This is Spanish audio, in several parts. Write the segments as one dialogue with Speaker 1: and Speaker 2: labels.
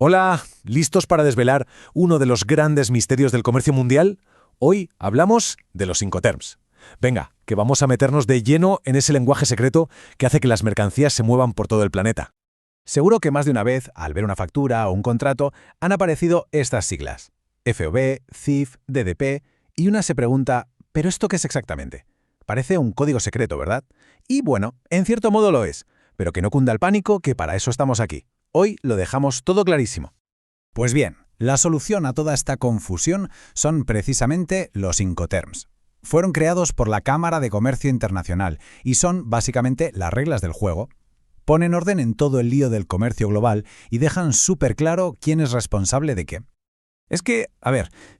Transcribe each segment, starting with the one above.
Speaker 1: Hola, ¿listos para desvelar uno de los grandes misterios del comercio mundial? Hoy hablamos de los Incoterms. Venga, que vamos a meternos de lleno en ese lenguaje secreto que hace que las mercancías se muevan por todo el planeta.
Speaker 2: Seguro que más de una vez, al ver una factura o un contrato, han aparecido estas siglas: FOB, CIF, DDP, y una se pregunta, ¿pero esto qué es exactamente? Parece un código secreto, ¿verdad? Y bueno, en cierto modo lo es, pero que no cunda el pánico, que para eso estamos aquí. Hoy lo dejamos todo clarísimo. Pues bien, la solución a toda esta confusión son precisamente los Incoterms. Fueron creados por la Cámara de Comercio Internacional y son básicamente las reglas del juego. Ponen orden en todo el lío del comercio global y dejan súper claro quién es responsable de qué. Es que,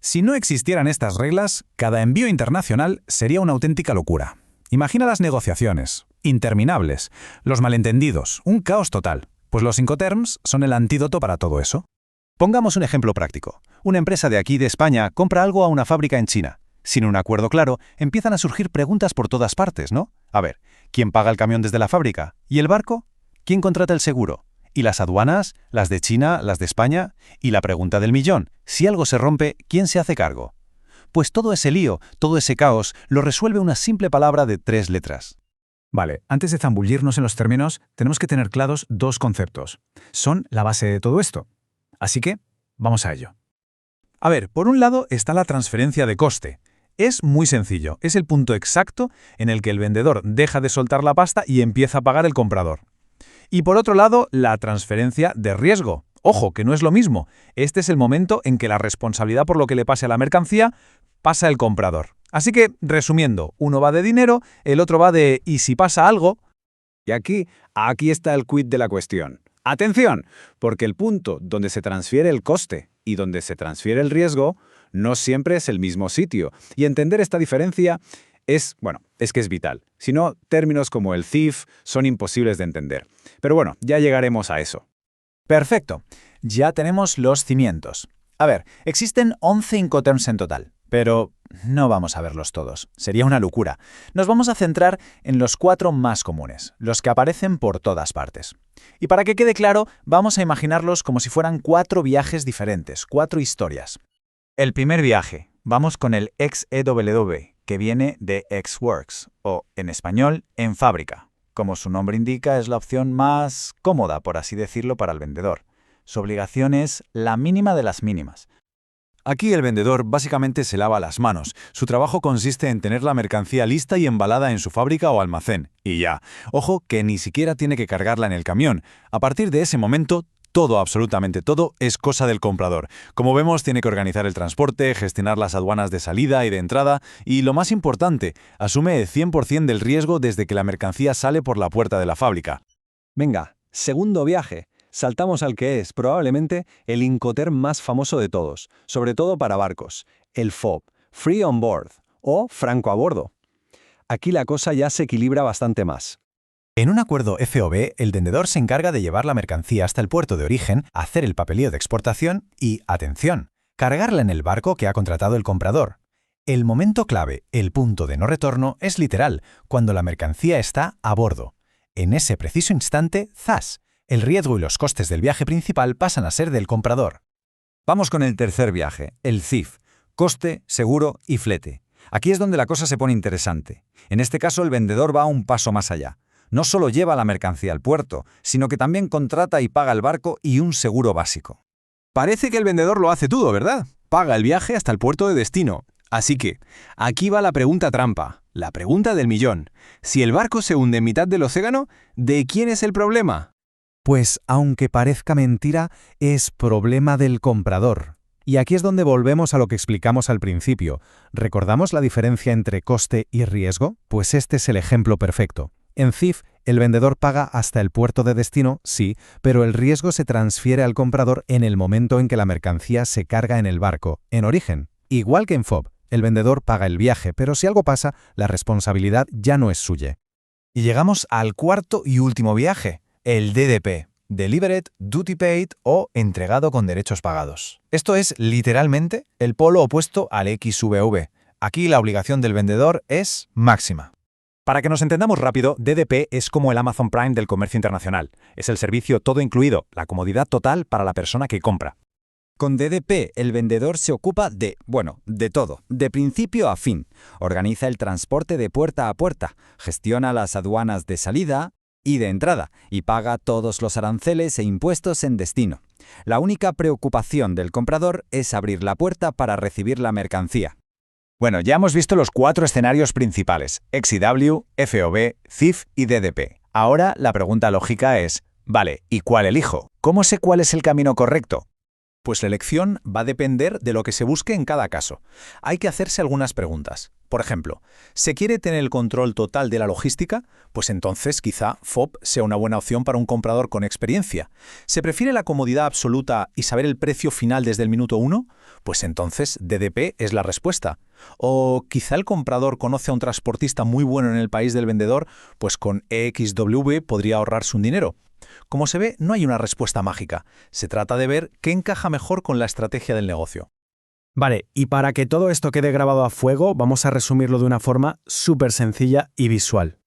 Speaker 2: si no existieran estas reglas, cada envío internacional sería una auténtica locura. Imagina las negociaciones, interminables, los malentendidos, un caos total. Pues los Incoterms son el antídoto para todo eso. Pongamos un ejemplo práctico. Una empresa de aquí de España compra algo a una fábrica en China. Sin un acuerdo claro, empiezan a surgir preguntas por todas partes, ¿no? ¿Quién paga el camión desde la fábrica? ¿Y el barco? ¿Quién contrata el seguro? ¿Y las aduanas? ¿Las de China? ¿Las de España? Y la pregunta del millón: si algo se rompe, ¿quién se hace cargo? Pues todo ese lío, todo ese caos, lo resuelve una simple palabra de 3 letras. Vale, antes de zambullirnos en los términos, tenemos que tener claros 2 conceptos. Son la base de todo esto. Así que, vamos a ello. Por un lado está la transferencia de coste. Es muy sencillo, es el punto exacto en el que el vendedor deja de soltar la pasta y empieza a pagar el comprador. Y por otro lado, la transferencia de riesgo. Ojo, que no es lo mismo. Este es el momento en que la responsabilidad por lo que le pase a la mercancía pasa el comprador. Así que, resumiendo, uno va de dinero, el otro va de ¿y si pasa algo?
Speaker 3: Y aquí está el quid de la cuestión. ¡Atención! Porque el punto donde se transfiere el coste y donde se transfiere el riesgo no siempre es el mismo sitio. Y entender esta diferencia es que es vital. Si no, términos como el CIF son imposibles de entender. Pero bueno, ya llegaremos a eso.
Speaker 2: Perfecto. Ya tenemos los cimientos. Existen 11 Incoterms en total, pero no vamos a verlos todos. Sería una locura. Nos vamos a centrar en los 4 más comunes, los que aparecen por todas partes. Y para que quede claro, vamos a imaginarlos como si fueran 4 viajes diferentes, 4 historias. El primer viaje. Vamos con el XEW, que viene de Ex-Works, o en español, en fábrica. Como su nombre indica, es la opción más cómoda, por así decirlo, para el vendedor. Su obligación es la mínima de las mínimas.
Speaker 1: Aquí el vendedor básicamente se lava las manos. Su trabajo consiste en tener la mercancía lista y embalada en su fábrica o almacén. Y ya. Ojo que ni siquiera tiene que cargarla en el camión. A partir de ese momento, todo, absolutamente todo, es cosa del comprador. Como vemos, tiene que organizar el transporte, gestionar las aduanas de salida y de entrada y, lo más importante, asume el 100% del riesgo desde que la mercancía sale por la puerta de la fábrica.
Speaker 4: Venga, segundo viaje. Saltamos al que es, probablemente, el Incoterm más famoso de todos, sobre todo para barcos, el FOB, Free on Board, o franco a bordo. Aquí la cosa ya se equilibra bastante más.
Speaker 2: En un acuerdo FOB, el vendedor se encarga de llevar la mercancía hasta el puerto de origen, hacer el papeleo de exportación y, atención, cargarla en el barco que ha contratado el comprador. El momento clave, el punto de no retorno, es literal, cuando la mercancía está a bordo. En ese preciso instante, ¡zas!, el riesgo y los costes del viaje principal pasan a ser del comprador.
Speaker 5: Vamos con el tercer viaje, el CIF, coste, seguro y flete. Aquí es donde la cosa se pone interesante. En este caso, el vendedor va un paso más allá. No solo lleva la mercancía al puerto, sino que también contrata y paga el barco y un seguro básico.
Speaker 6: Parece que el vendedor lo hace todo, ¿verdad? Paga el viaje hasta el puerto de destino. Así que, aquí va la pregunta trampa, la pregunta del millón. Si el barco se hunde en mitad del océano, ¿de quién es el problema?
Speaker 2: Pues, aunque parezca mentira, es problema del comprador. Y aquí es donde volvemos a lo que explicamos al principio. ¿Recordamos la diferencia entre coste y riesgo? Pues este es el ejemplo perfecto. En CIF, el vendedor paga hasta el puerto de destino, sí, pero el riesgo se transfiere al comprador en el momento en que la mercancía se carga en el barco, en origen. Igual que en FOB, el vendedor paga el viaje, pero si algo pasa, la responsabilidad ya no es suya.
Speaker 7: Y llegamos al cuarto y último viaje, el DDP, Delivered, Duty Paid o entregado con derechos pagados. Esto es literalmente el polo opuesto al XVV. Aquí la obligación del vendedor es máxima.
Speaker 2: Para que nos entendamos rápido, DDP es como el Amazon Prime del comercio internacional. Es el servicio todo incluido, la comodidad total para la persona que compra.
Speaker 5: Con DDP, el vendedor se ocupa de todo, de principio a fin. Organiza el transporte de puerta a puerta, gestiona las aduanas de salida y de entrada, y paga todos los aranceles e impuestos en destino. La única preocupación del comprador es abrir la puerta para recibir la mercancía.
Speaker 2: Bueno, ya hemos visto los 4 escenarios principales: XEW, FOB, CIF y DDP. Ahora la pregunta lógica es, vale, ¿y cuál elijo? ¿Cómo sé cuál es el camino correcto? Pues la elección va a depender de lo que se busque en cada caso. Hay que hacerse algunas preguntas. Por ejemplo, ¿se quiere tener el control total de la logística? Pues entonces quizá FOB sea una buena opción para un comprador con experiencia. ¿Se prefiere la comodidad absoluta y saber el precio final desde el minuto 1? Pues entonces DDP es la respuesta. O quizá el comprador conoce a un transportista muy bueno en el país del vendedor, pues con EXW podría ahorrarse un dinero. Como se ve, no hay una respuesta mágica. Se trata de ver qué encaja mejor con la estrategia del negocio.
Speaker 8: Vale, y para que todo esto quede grabado a fuego, vamos a resumirlo de una forma súper sencilla y visual.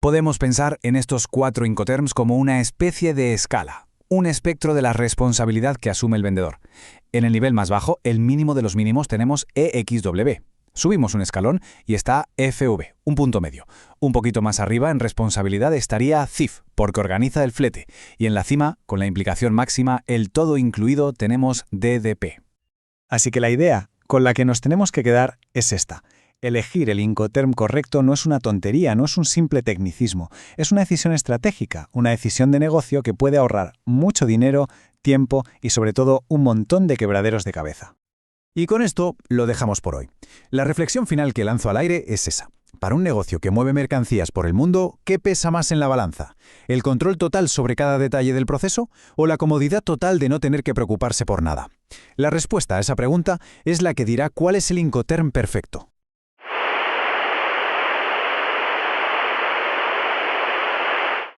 Speaker 3: Podemos pensar en estos 4 Incoterms como una especie de escala, un espectro de la responsabilidad que asume el vendedor. En el nivel más bajo, el mínimo de los mínimos, tenemos EXW. Subimos un escalón y está FOB, un punto medio. Un poquito más arriba en responsabilidad estaría CIF, porque organiza el flete. Y en la cima, con la implicación máxima, el todo incluido, tenemos DDP.
Speaker 2: Así que la idea con la que nos tenemos que quedar es esta. Elegir el Incoterm correcto no es una tontería, no es un simple tecnicismo. Es una decisión estratégica, una decisión de negocio que puede ahorrar mucho dinero, tiempo y sobre todo un montón de quebraderos de cabeza. Y con esto lo dejamos por hoy. La reflexión final que lanzo al aire es esa. Para un negocio que mueve mercancías por el mundo, ¿qué pesa más en la balanza? ¿El control total sobre cada detalle del proceso o la comodidad total de no tener que preocuparse por nada? La respuesta a esa pregunta es la que dirá cuál es el Incoterm perfecto.